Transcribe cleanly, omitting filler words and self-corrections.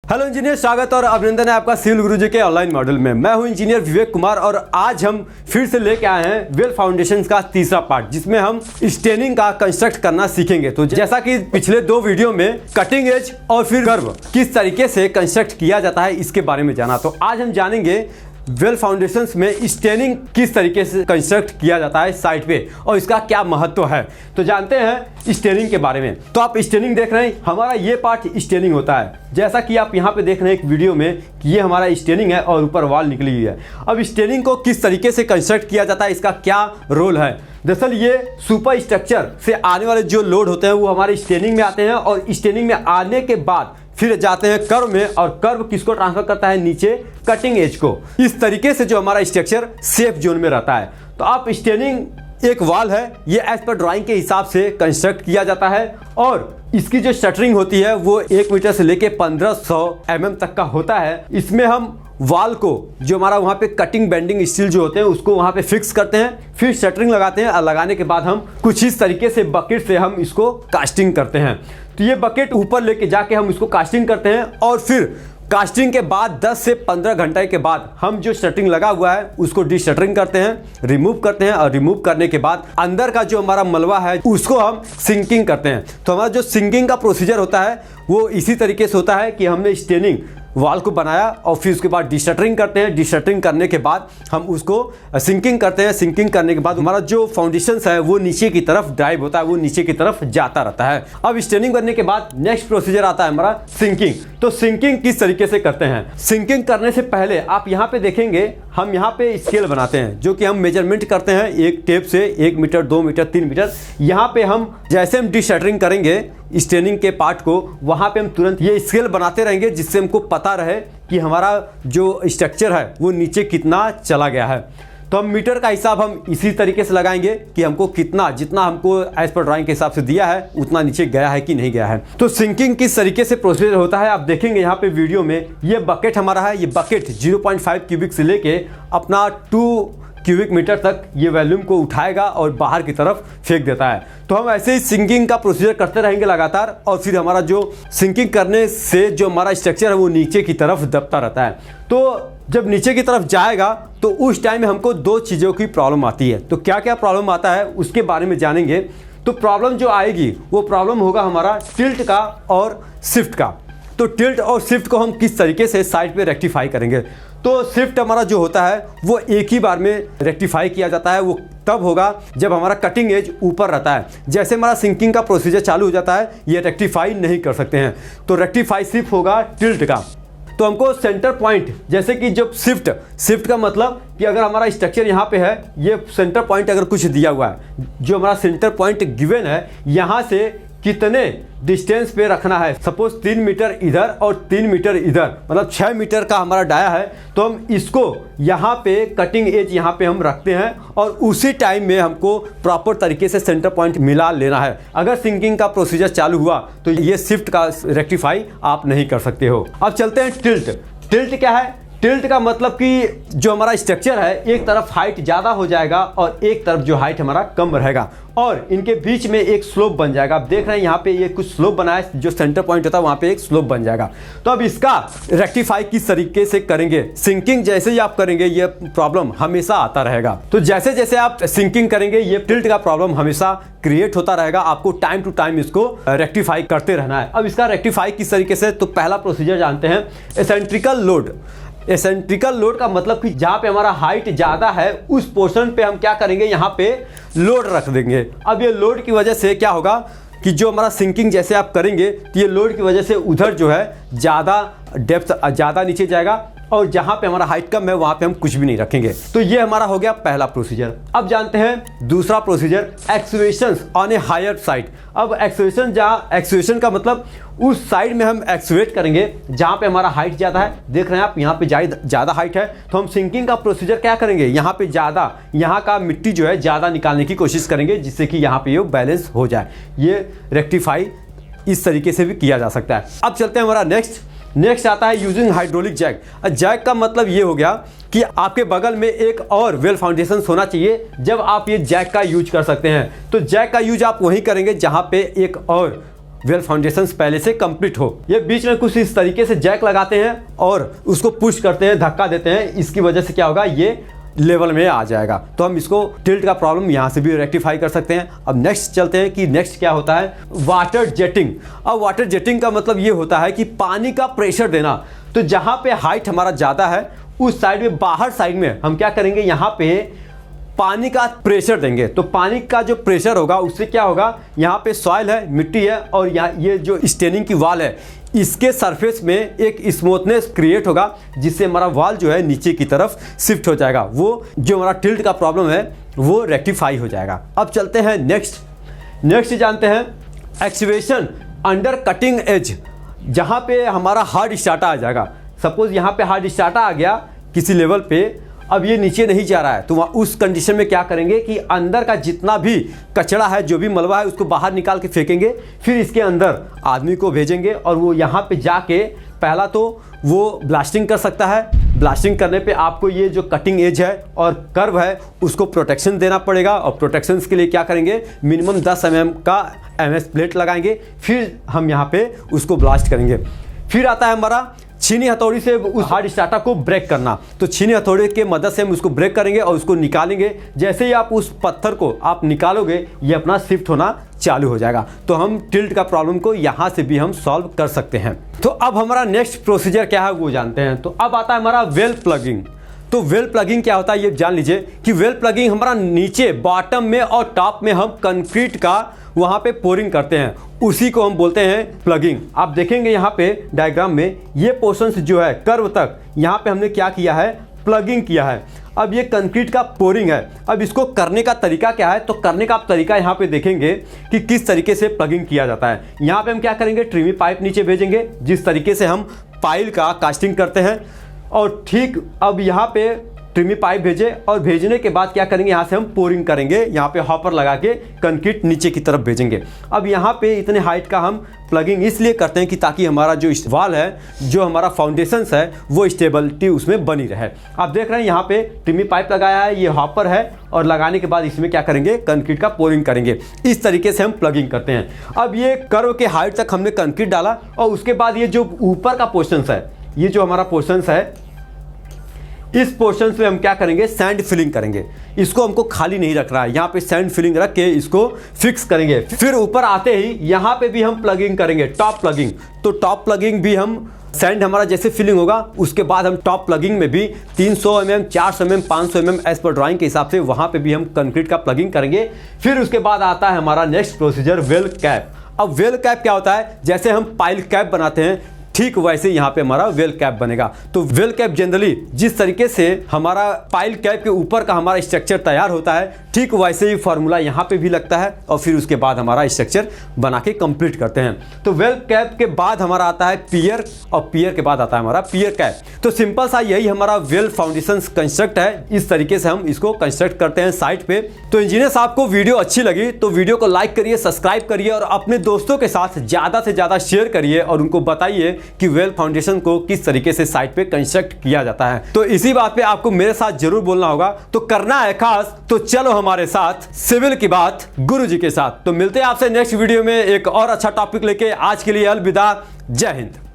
Hello engineer, स्वागत और अभिनंदन है आपका सिविल गुरुजी के ऑनलाइन मॉड्यूल में। मैं हूं इंजीनियर विवेक कुमार और आज हम फिर से लेके आए हैं वेल फाउंडेशन का तीसरा पार्ट, जिसमें हम स्टेनिंग का कंस्ट्रक्ट करना सीखेंगे। तो जैसा कि पिछले दो वीडियो में कटिंग एज और फिर कर्व किस तरीके से कंस्ट्रक्ट किया जाता है इसके बारे में जाना, तो आज हम जानेंगे वेल फाउंडेशंस में स्टेनिंग किस तरीके से कंस्ट्रक्ट किया जाता है साइट पे और इसका क्या महत्व है। तो जानते हैं स्टेनिंग के बारे में। तो आप स्टेनिंग देख रहे हैं, हमारा ये पार्ट स्टेनिंग होता है। जैसा कि आप यहाँ पे देख रहे हैं एक वीडियो में कि ये हमारा स्टेनिंग है और ऊपर वॉल निकली हुई है। अब स्टेनिंग को किस तरीके से कंस्ट्रक्ट किया जाता है, इसका क्या रोल है। दरअसल ये सुपर स्ट्रक्चर से आने वाले जो लोड होते हैं वो हमारे स्टेनिंग में आते हैं और स्टेनिंग में आने के बाद फिर जाते हैं कर्व में, और कर्व किसको ट्रांसफर करता है, नीचे कटिंग एज को। इस तरीके से जो हमारा स्ट्रक्चर सेफ जोन में रहता है। तो आप स्टेनिंग एक वॉल है, ये एज पर ड्राइंग के हिसाब से कंस्ट्रक्ट किया जाता है और इसकी जो शटरिंग होती है वो 1 मीटर से लेके 1500 mm तक का होता है। इसमें हम वॉल को जो हमारा वहाँ पे कटिंग बेंडिंग स्टील जो होते हैं उसको वहाँ पे फिक्स करते हैं, फिर शटरिंग लगाते हैं और लगाने के बाद हम कुछ इस तरीके से बकेट से हम इसको कास्टिंग करते हैं। तो ये बकेट ऊपर लेके जाके हम इसको कास्टिंग करते हैं और फिर कास्टिंग के बाद 10 से 15 घंटे के बाद हम जो शटरिंग लगा हुआ है उसको डिशटरिंग करते हैं, रिमूव करते हैं और रिमूव करने के बाद अंदर का जो हमारा मलबा है उसको हम सिंकिंग करते हैं। तो हमारा जो सिंकिंग का प्रोसीजर होता है वो इसी तरीके से होता है कि हमने स्टेनिंग वॉल को बनाया और फिर उसके बाद डिशटरिंग करते हैं। डिशटरिंग करने के बाद हम उसको सिंकिंग करते हैं। सिंकिंग करने के बाद हमारा जो फाउंडेशन है वो नीचे की तरफ ड्राइव होता है, वो नीचे की तरफ जाता रहता है। अब स्टेनिंग करने के बाद नेक्स्ट प्रोसीजर आता है हमारा सिंकिंग। तो सिंकिंग किस तरीके से करते हैं, सिंकिंग करने से पहले आप यहाँ पे देखेंगे हम यहाँ पे स्केल बनाते हैं जो कि हम मेजरमेंट करते हैं एक टेप से 1 मीटर 2 मीटर 3 मीटर। यहाँ पे हम जैसे हम डिशटरिंग करेंगे स्टेनिंग के पार्ट को, वहाँ पे हम तुरंत ये स्केल बनाते रहेंगे जिससे हमको पता रहे कि हमारा जो स्ट्रक्चर है वो नीचे कितना चला गया है। तो हम मीटर का हिसाब हम इसी तरीके से लगाएंगे कि हमको कितना, जितना हमको एज पर ड्राइंग के हिसाब से दिया है उतना नीचे गया है कि नहीं गया है। तो सिंकिंग किस तरीके से प्रोसीजर होता है आप देखेंगे यहाँ पे वीडियो में। ये बकेट हमारा है, ये बकेट 0.5 क्यूबिक से लेके अपना 2 क्यूबिक मीटर तक ये वॉल्यूम को उठाएगा और बाहर की तरफ फेंक देता है। तो हम ऐसे ही सिंकिंग का प्रोसीजर करते रहेंगे लगातार और फिर हमारा जो सिंकिंग करने से जो हमारा स्ट्रक्चर है वो नीचे की तरफ दबता रहता है। तो जब नीचे की तरफ जाएगा तो उस टाइम में हमको 2 चीज़ों की प्रॉब्लम आती है। तो क्या क्या प्रॉब्लम आता है उसके बारे में जानेंगे। तो प्रॉब्लम जो आएगी वो प्रॉब्लम होगा हमारा टिल्ट का और शिफ्ट का। तो टिल्ट और शिफ्ट को हम किस तरीके से साइड पे रेक्टिफाई करेंगे। तो शिफ्ट हमारा जो होता है वो एक ही बार में रेक्टिफाई किया जाता है। वो तब होगा जब हमारा कटिंग एज ऊपर रहता है। जैसे हमारा सिंकिंग का प्रोसीजर चालू हो जाता है ये रेक्टिफाई नहीं कर सकते हैं। तो रेक्टिफाई सिर्फ होगा टिल्ट का। तो हमको सेंटर पॉइंट, जैसे कि जब शिफ्ट का मतलब कि अगर हमारा स्ट्रक्चर यहाँ पे है, ये सेंटर पॉइंट अगर कुछ दिया हुआ है, जो हमारा सेंटर पॉइंट गिवन है यहाँ से कितने डिस्टेंस पे रखना है। सपोज 3 मीटर इधर और 3 मीटर इधर, मतलब 6 मीटर का हमारा डाया है। तो हम इसको यहाँ पे कटिंग एज यहाँ पे हम रखते हैं और उसी टाइम में हमको प्रॉपर तरीके से सेंटर पॉइंट मिला लेना है। अगर सिंकिंग का प्रोसीजर चालू हुआ तो ये शिफ्ट का रेक्टिफाई आप नहीं कर सकते हो। अब चलते हैं टिल्ट। टिल्ट क्या है, टिल्ट का मतलब कि जो हमारा स्ट्रक्चर है एक तरफ हाइट ज़्यादा हो जाएगा और एक तरफ जो हाइट हमारा कम रहेगा और इनके बीच में एक स्लोप बन जाएगा। आप देख रहे हैं यहाँ पे ये कुछ स्लोप बना है, जो सेंटर पॉइंट होता है वहाँ पे एक स्लोप बन जाएगा। तो अब इसका रेक्टिफाई किस तरीके से करेंगे। सिंकिंग जैसे ही आप करेंगे ये प्रॉब्लम हमेशा आता रहेगा। तो जैसे जैसे आप सिंकिंग करेंगे ये टिल्ट का प्रॉब्लम हमेशा क्रिएट होता रहेगा। आपको टाइम टू टाइम इसको रेक्टिफाई करते रहना है। अब इसका रेक्टिफाई किस तरीके से, तो पहला प्रोसीजर जानते हैं एसेंट्रिकल लोड। एसेंट्रिकल लोड का मतलब कि जहाँ पे हमारा हाइट ज़्यादा है उस पोर्शन पे हम क्या करेंगे, यहाँ पे लोड रख देंगे। अब ये लोड की वजह से क्या होगा कि जो हमारा सिंकिंग जैसे आप करेंगे तो ये लोड की वजह से उधर जो है ज़्यादा डेप्थ ज़्यादा नीचे जाएगा और जहाँ पे हमारा हाइट कम है वहाँ पे हम कुछ भी नहीं रखेंगे। तो ये हमारा हो गया पहला प्रोसीजर। अब जानते हैं दूसरा प्रोसीजर, एक्सुएशन ऑन ए हायर साइड। अब एक्सुएशन, जहाँ एक्सुएशन का मतलब उस साइड में हम एक्सुएट करेंगे जहाँ पे हमारा हाइट ज़्यादा है। देख रहे हैं आप यहाँ पे ज़्यादा हाइट है तो हम सिंकिंग का प्रोसीजर क्या करेंगे, यहाँ पे ज़्यादा, यहाँ का मिट्टी जो है ज़्यादा निकालने की कोशिश करेंगे जिससे कि यहाँ पे ये बैलेंस हो जाए। ये रेक्टिफाई इस तरीके से भी किया जा सकता है। अब चलते हैं हमारा नेक्स्ट आता है यूजिंग हाइड्रोलिक जैक। जैक का मतलब ये हो गया कि आपके बगल में एक और वेल फाउंडेशन होना चाहिए जब आप ये जैक का यूज कर सकते हैं। तो जैक का यूज आप वहीं करेंगे जहाँ पे एक और वेल फाउंडेशन पहले से कंप्लीट हो। ये बीच में कुछ इस तरीके से जैक लगाते हैं और उसको पुश करते हैं, धक्का देते हैं, इसकी वजह से क्या होगा, ये लेवल में आ जाएगा। तो हम इसको टिल्ट का प्रॉब्लम यहाँ से भी रेक्टिफाई कर सकते हैं। अब नेक्स्ट चलते हैं कि नेक्स्ट क्या होता है, वाटर जेटिंग। अब वाटर जेटिंग का मतलब ये होता है कि पानी का प्रेशर देना। तो जहाँ पे हाइट हमारा ज़्यादा है उस साइड में, बाहर साइड में हम क्या करेंगे, यहाँ पे पानी का प्रेशर देंगे। तो पानी का जो प्रेशर होगा उससे क्या होगा, यहाँ पे सॉइल है, मिट्टी है, और यहाँ ये जो स्टेनिंग की वाल है इसके सरफेस में एक स्मूथनेस क्रिएट होगा, जिससे हमारा वाल जो है नीचे की तरफ शिफ्ट हो जाएगा। वो जो हमारा टिल्ट का प्रॉब्लम है वो रेक्टिफाई हो जाएगा। अब चलते हैं नेक्स्ट जानते हैं एक्सवेशन अंडर कटिंग एज। जहाँ पे हमारा हार्ड स्टार्टा आ जाएगा, सपोज यहाँ पे हार्ड स्टार्टा आ गया किसी लेवल पे, अब ये नीचे नहीं जा रहा है, तो वहाँ उस कंडीशन में क्या करेंगे कि अंदर का जितना भी कचरा है, जो भी मलबा है, उसको बाहर निकाल के फेंकेंगे। फिर इसके अंदर आदमी को भेजेंगे और वो यहाँ पे जाके पहला तो वो ब्लास्टिंग कर सकता है। ब्लास्टिंग करने पे आपको ये जो कटिंग एज है और कर्व है उसको प्रोटेक्शन देना पड़ेगा, और प्रोटेक्शन के लिए क्या करेंगे, मिनिमम 10 mm का MS प्लेट लगाएंगे। फिर हम यहाँ पे उसको ब्लास्ट करेंगे। फिर आता है हमारा छीनी हथौड़ी से उस हार्ड स्टार्टर को ब्रेक करना। तो छीनी हथौड़ी के मदद से हम उसको ब्रेक करेंगे और उसको निकालेंगे। जैसे ही आप उस पत्थर को आप निकालोगे ये अपना शिफ्ट होना चालू हो जाएगा। तो हम टिल्ट का प्रॉब्लम को यहाँ से भी हम सॉल्व कर सकते हैं। तो अब हमारा नेक्स्ट प्रोसीजर क्या है वो जानते हैं। तो अब आता है हमारा वेल प्लगिंग। तो वेल प्लगिंग क्या होता है ये जान लीजिए कि वेल प्लगिंग हमारा नीचे बॉटम में और टॉप में हम कंक्रीट का वहाँ पे पोरिंग करते हैं, उसी को हम बोलते हैं प्लगिंग। आप देखेंगे यहाँ पे डायग्राम में ये पोर्शंस जो है कर्व तक, यहाँ पे हमने क्या किया है, प्लगिंग किया है। अब ये कंक्रीट का पोरिंग है। अब इसको करने का तरीका क्या है, तो करने का तरीका यहाँ पे देखेंगे कि किस तरीके से प्लगिंग किया जाता है। यहाँ पे हम क्या करेंगे, ट्रिमी पाइप नीचे भेजेंगे, जिस तरीके से हम पाइल का कास्टिंग करते हैं। और ठीक अब यहाँ पे ट्रिमी पाइप भेजे और भेजने के बाद क्या करेंगे, यहाँ से हम पोरिंग करेंगे, यहाँ पे हॉपर लगा के कंक्रीट नीचे की तरफ भेजेंगे। अब यहाँ पे इतने हाइट का हम प्लगिंग इसलिए करते हैं कि ताकि हमारा जो वाल है, जो हमारा फाउंडेशंस है, वो स्टेबिलिटी उसमें बनी रहे। आप देख रहे हैं यहाँ पे ट्रिमी पाइप लगाया है, ये हॉपर है, और लगाने के बाद इसमें क्या करेंगे, कंक्रीट का पोरिंग करेंगे। इस तरीके से हम प्लगिंग करते हैं। अब ये कर्व के हाइट तक हमने कंक्रीट डाला और उसके बाद ये जो ऊपर का पोर्शंस है, ये जो हमारा पोर्शंस है, इस पोर्शन पे हम क्या करेंगे, सैंड फिलिंग करेंगे। इसको हमको खाली नहीं रख रहा है, यहाँ पे सैंड फिलिंग रख के इसको फिक्स करेंगे। फिर ऊपर आते ही यहाँ पे भी हम प्लगिंग करेंगे, टॉप प्लगिंग। तो टॉप प्लगिंग भी हम सैंड हमारा जैसे फिलिंग होगा उसके बाद हम टॉप प्लगिंग में भी 300 mm, 400 mm, 500 mm एज पर ड्राइंग के हिसाब से वहाँ पे भी हम कंक्रीट का प्लगिंग करेंगे। फिर उसके बाद आता है हमारा नेक्स्ट प्रोसीजर, वेल कैप। अब वेल कैप क्या होता है, जैसे हम पाइल कैप बनाते हैं ठीक वैसे यहाँ पे हमारा वेल कैप बनेगा। तो वेल कैप जनरली जिस तरीके से हमारा पाइल कैप के ऊपर का हमारा स्ट्रक्चर तैयार होता है, ठीक वैसे ही फॉर्मूला यहाँ पे भी लगता है, और फिर उसके बाद हमारा स्ट्रक्चर बना के कंप्लीट करते हैं। तो वेल कैप के बाद हमारा आता है पियर, और पियर के बाद आता है हमारा पियर कैप। तो सिंपल सा यही हमारा वेल फाउंडेशन कंस्ट्रक्ट है। इस तरीके से हम इसको कंस्ट्रक्ट करते हैं साइट पे। तो इंजीनियर साहब को वीडियो अच्छी लगी तो वीडियो को लाइक करिए, सब्सक्राइब करिए, और अपने दोस्तों के साथ ज़्यादा से ज़्यादा शेयर करिए, और उनको बताइए कि वेल फाउंडेशन को किस तरीके से साइट पे कंस्ट्रक्ट किया जाता है। तो इसी बात पे आपको मेरे साथ जरूर बोलना होगा। तो करना है खास, तो चलो हमारे साथ सिविल की बात गुरुजी के साथ। तो मिलते हैं आपसे नेक्स्ट वीडियो में एक और अच्छा टॉपिक लेके। आज के लिए अलविदा, जय हिंद।